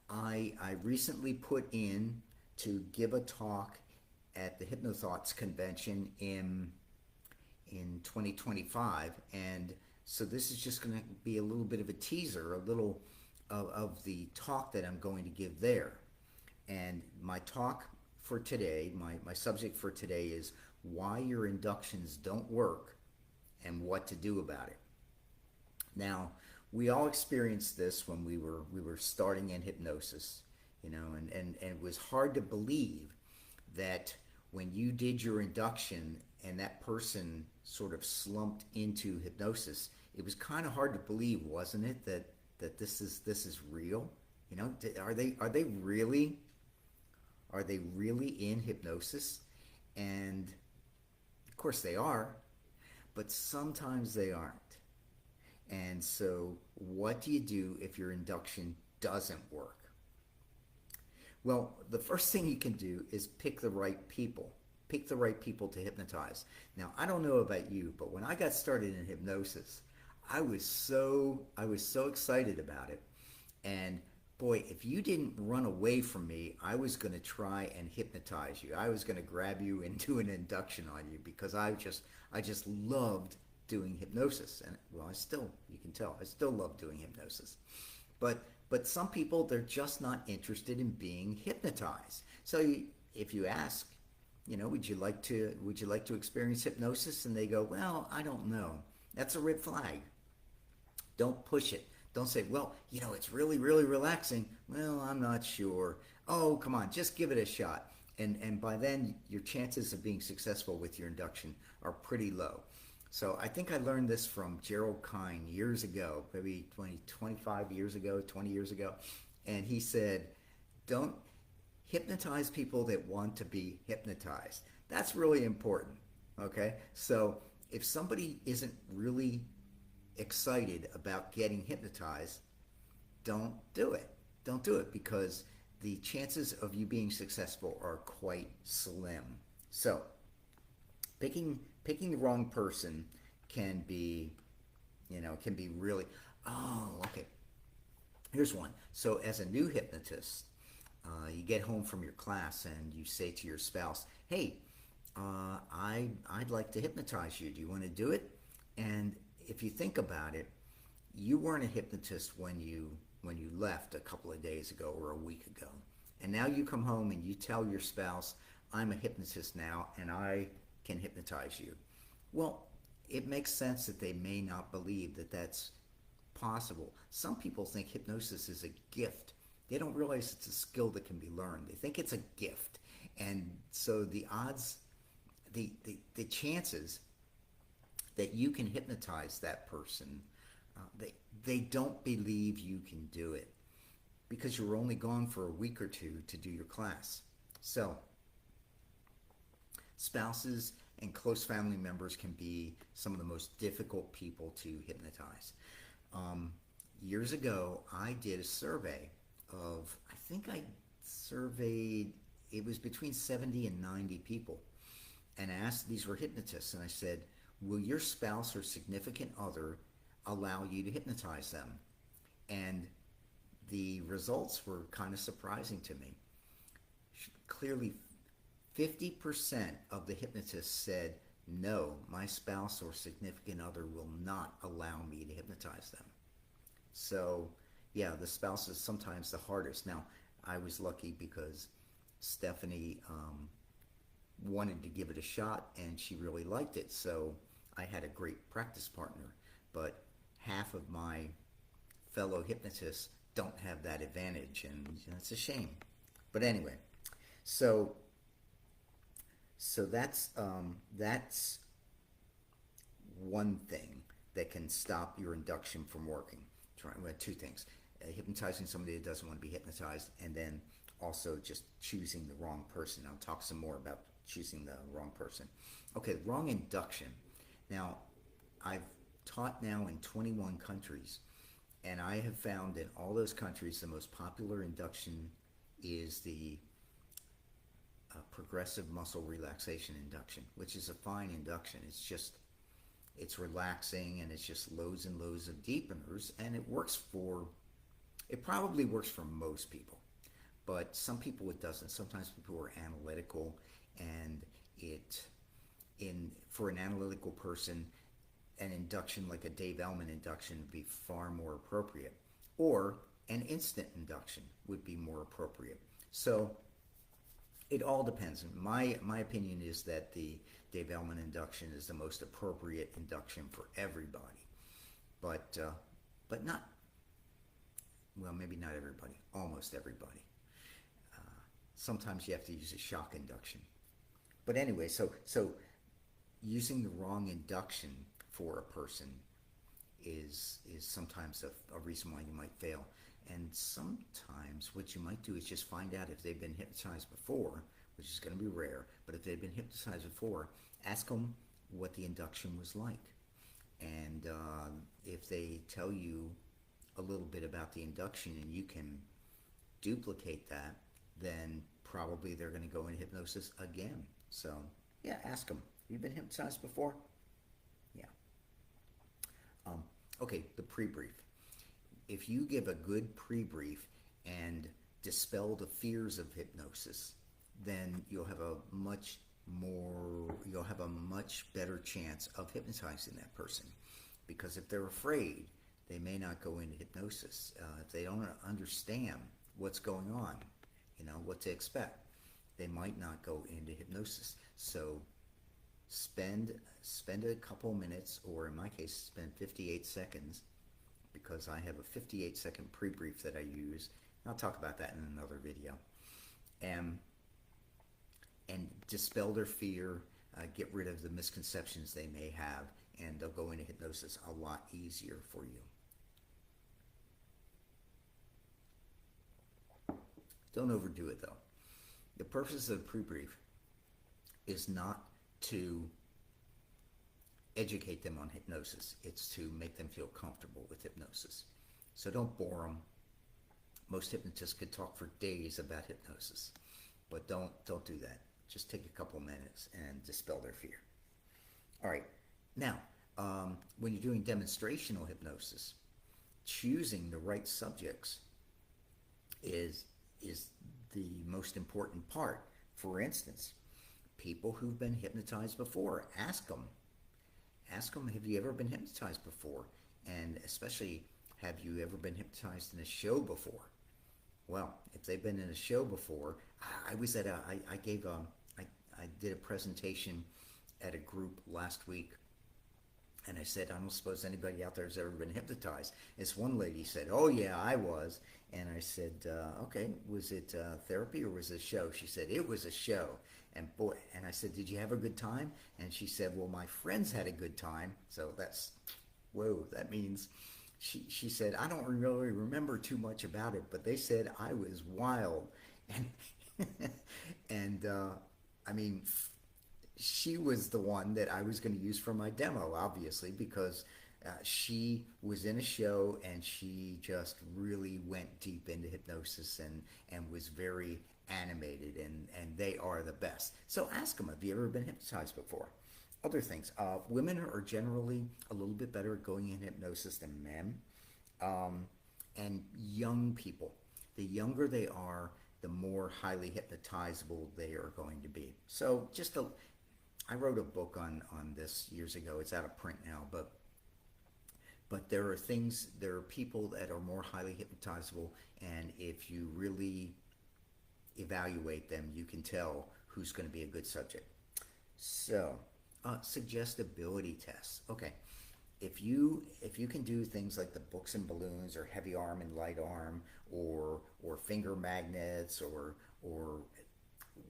I recently put in to give a talk at the Hypnothoughts convention in 2025, and so this is just going to be a little bit of a teaser, a little of the talk that I'm going to give there. And my talk for today, my subject for today is why your inductions don't work and what to do about it. Now, we all experienced this when we were starting in hypnosis, and it was hard to believe that when you did your induction and that person sort of slumped into hypnosis, it was kind of hard to believe, wasn't it, that this is real? Are they really in hypnosis? And of course they are, but sometimes they aren't. And so, what do you do if your induction doesn't work? Well, the first thing you can do is pick the right people. Pick the right people to hypnotize. Now, I don't know about you, but when I got started in hypnosis, I was so excited about it. And boy, if you didn't run away from me, I was going to try and hypnotize you. I was going to grab you and do an induction on you because I just loved doing hypnosis. And well, you can tell, I still love doing hypnosis. But some people, they're just not interested in being hypnotized. So if you ask, would you like to experience hypnosis? And they go, well, I don't know. That's a red flag. Don't push it. Don't say, well, it's really, really relaxing. Well, I'm not sure. Oh, come on, just give it a shot. And by then, your chances of being successful with your induction are pretty low. So I think I learned this from Gerald Kine years ago, maybe 25 years ago, 20 years ago. And he said, don't hypnotize people that want to be hypnotized. That's really important. Okay? So if somebody isn't really excited about getting hypnotized, don't do it. Don't do it because the chances of you being successful are quite slim. So, picking the wrong person can be, can be really. Oh, okay. Here's one. So, as a new hypnotist, you get home from your class and you say to your spouse, "Hey, I'd like to hypnotize you. Do you want to do it?" And if you think about it, you weren't a hypnotist when you left a couple of days ago or a week ago, and now you come home and you tell your spouse, "I'm a hypnotist now, and I can hypnotize you." Well, it makes sense that they may not believe that that's possible. Some people think hypnosis is a gift. They don't realize it's a skill that can be learned. They think it's a gift, and so the odds, the chances that you can hypnotize that person, they don't believe you can do it because you were only gone for a week or two to do your class. So, spouses and close family members can be some of the most difficult people to hypnotize. Um, Years ago, I did a survey I think I surveyed, it was between 70 and 90 people, and I asked, these were hypnotists, and I said, will your spouse or significant other allow you to hypnotize them? And the results were kind of surprising to me. Clearly, 50% of the hypnotists said, no, my spouse or significant other will not allow me to hypnotize them. So, yeah, the spouse is sometimes the hardest. Now, I was lucky because Stephanie wanted to give it a shot and she really liked it. So I had a great practice partner. But half of my fellow hypnotists don't have that advantage, and that's a shame. But anyway, so that's one thing that can stop your induction from working. Well, two things: hypnotizing somebody that doesn't want to be hypnotized, and then also just choosing the wrong person. I'll talk some more about choosing the wrong person. Okay, wrong induction. Now, I've taught now in 21 countries, and I have found in all those countries the most popular induction is the progressive muscle relaxation induction, which is a fine induction. It's relaxing, and it's just loads and loads of deepeners, and it works for It probably works for most people, but some people it doesn't. Sometimes people are analytical, and it in for an analytical person, an induction like a Dave Ellman induction would be far more appropriate, or an instant induction would be more appropriate. So it all depends. My opinion is that the Dave Ellman induction is the most appropriate induction for everybody, but not, well, maybe not everybody, almost everybody. Sometimes you have to use a shock induction. But anyway, so using the wrong induction for a person is sometimes a reason why you might fail. And sometimes what you might do is just find out if they've been hypnotized before, which is going to be rare, but if they've been hypnotized before, ask them what the induction was like. And if they tell you a little bit about the induction and you can duplicate that, then probably they're going to go into hypnosis again. So, yeah, ask them. Have you been hypnotized before? Yeah. Okay, the pre-brief. If you give a good pre-brief and dispel the fears of hypnosis, then you'll have a much better chance of hypnotizing that person. Because if they're afraid, they may not go into hypnosis. If they don't understand what's going on, what to expect, they might not go into hypnosis. So spend a couple minutes, or in my case, spend 58 seconds, because I have a 58-second pre-brief that I use. I'll talk about that in another video. And dispel their fear, get rid of the misconceptions they may have, and they'll go into hypnosis a lot easier for you. Don't overdo it, though. The purpose of the pre-brief is not to educate them on hypnosis. It's to make them feel comfortable with hypnosis. So don't bore them. Most hypnotists could talk for days about hypnosis, but don't do that. Just take a couple minutes and dispel their fear. All right. Now, when you're doing demonstrational hypnosis, choosing the right subjects is the most important part. For instance, people who've been hypnotized before, ask them, have you ever been hypnotized before? And especially, have you ever been hypnotized in a show before? Well, if they've been in a show before, I did a presentation at a group last week, and I said, I don't suppose anybody out there has ever been hypnotized. This one lady said, oh yeah, I was. And I said, okay, was it therapy or was it a show? She said, it was a show. And I said, did you have a good time? And she said, well, my friends had a good time. So that means she said, I don't really remember too much about it, but they said I was wild. And I mean, she was the one that I was going to use for my demo, obviously, because she was in a show and she just really went deep into hypnosis and was very animated, and they are the best. So ask them, have you ever been hypnotized before? Other things. Women are generally a little bit better at going in hypnosis than men. And young people, the younger they are, the more highly hypnotizable they are going to be. So I wrote a book on this years ago. It's out of print now, but there are people that are more highly hypnotizable, and if you really evaluate them, you can tell who's going to be a good subject. So, suggestibility tests. Okay, if you can do things like the books and balloons, or heavy arm and light arm, or finger magnets, or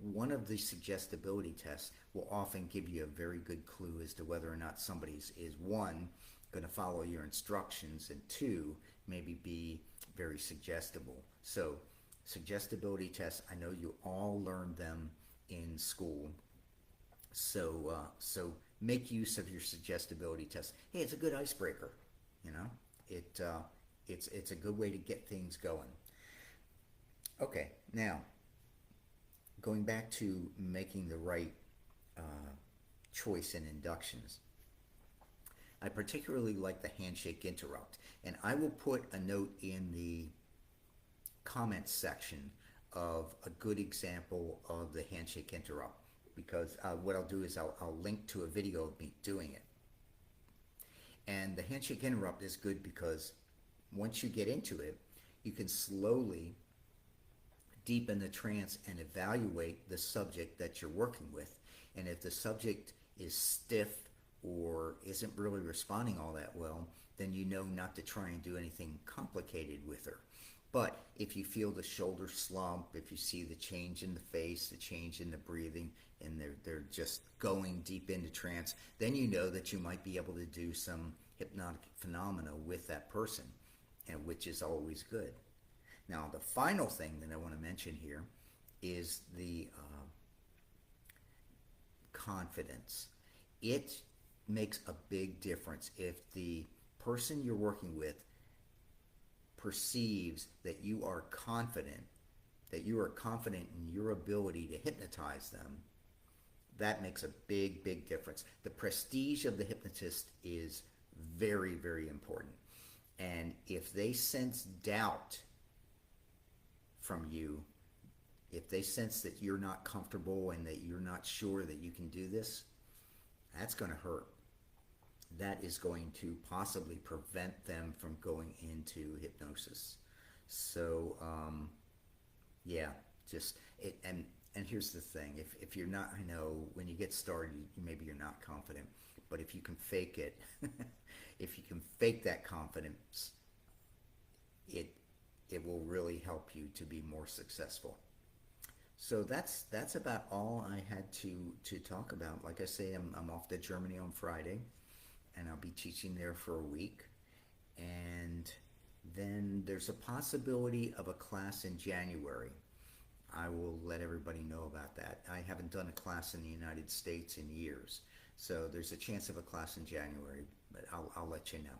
one of the suggestibility tests will often give you a very good clue as to whether or not somebody is one, going to follow your instructions, and two, maybe be very suggestible. So suggestibility tests, I know you all learned them in school. So make use of your suggestibility test. Hey, it's a good icebreaker. It's a good way to get things going. Okay, now going back to making the right choice in inductions. I particularly like the handshake interrupt, and I will put a note in the comment section of a good example of the handshake interrupt, because what I'll do is I'll link to a video of me doing it. And the handshake interrupt is good because once you get into it, you can slowly deepen the trance and evaluate the subject that you're working with. And if the subject is stiff or isn't really responding all that well, then you know not to try and do anything complicated with her. But if you feel the shoulder slump, if you see the change in the face, the change in the breathing, and they're just going deep into trance, then you know that you might be able to do some hypnotic phenomena with that person, and which is always good. Now, the final thing that I want to mention here is the confidence. It makes a big difference if the person you're working with perceives that you are confident, in your ability to hypnotize them. That makes a big, big difference. The prestige of the hypnotist is very, very important. And if they sense doubt from you, if they sense that you're not comfortable and that you're not sure that you can do this, that's going to hurt. That is going to possibly prevent them from going into hypnosis. So, yeah, just it. And here's the thing: if you're not, I know when you get started, maybe you're not confident, but if you can fake it, if you can fake that confidence, it will really help you to be more successful. So that's about all I had to talk about. Like I say, I'm off to Germany on Friday, and I'll be teaching there for a week. And then there's a possibility of a class in January. I will let everybody know about that. I haven't done a class in the United States in years, so there's a chance of a class in January, but I'll let you know.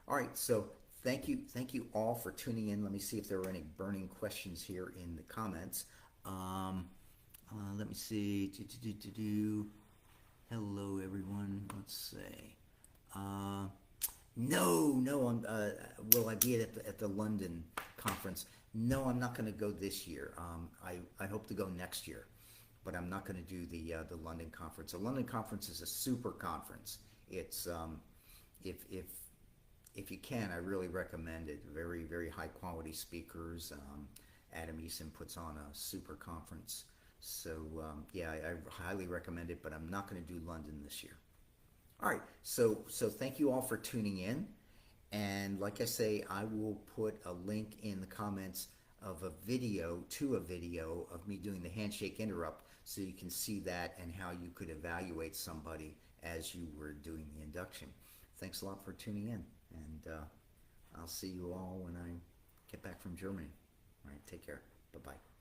All right, so thank you all for tuning in. Let me see if there were any burning questions here in the comments. Let me see. Hello, everyone. Let's see. No. Will I be at the London conference? No, I'm not going to go this year. I hope to go next year, but I'm not going to do the London conference. The London conference is a super conference. It's if you can, I really recommend it. Very, very high quality speakers. Adam Eason puts on a super conference. So yeah, I highly recommend it, but I'm not going to do London this year. All right, so thank you all for tuning in. And like I say, I will put a link in the comments of a video of me doing the handshake interrupt, so you can see that and how you could evaluate somebody as you were doing the induction. Thanks a lot for tuning in, and I'll see you all when I get back from Germany. All right, take care. Bye-bye.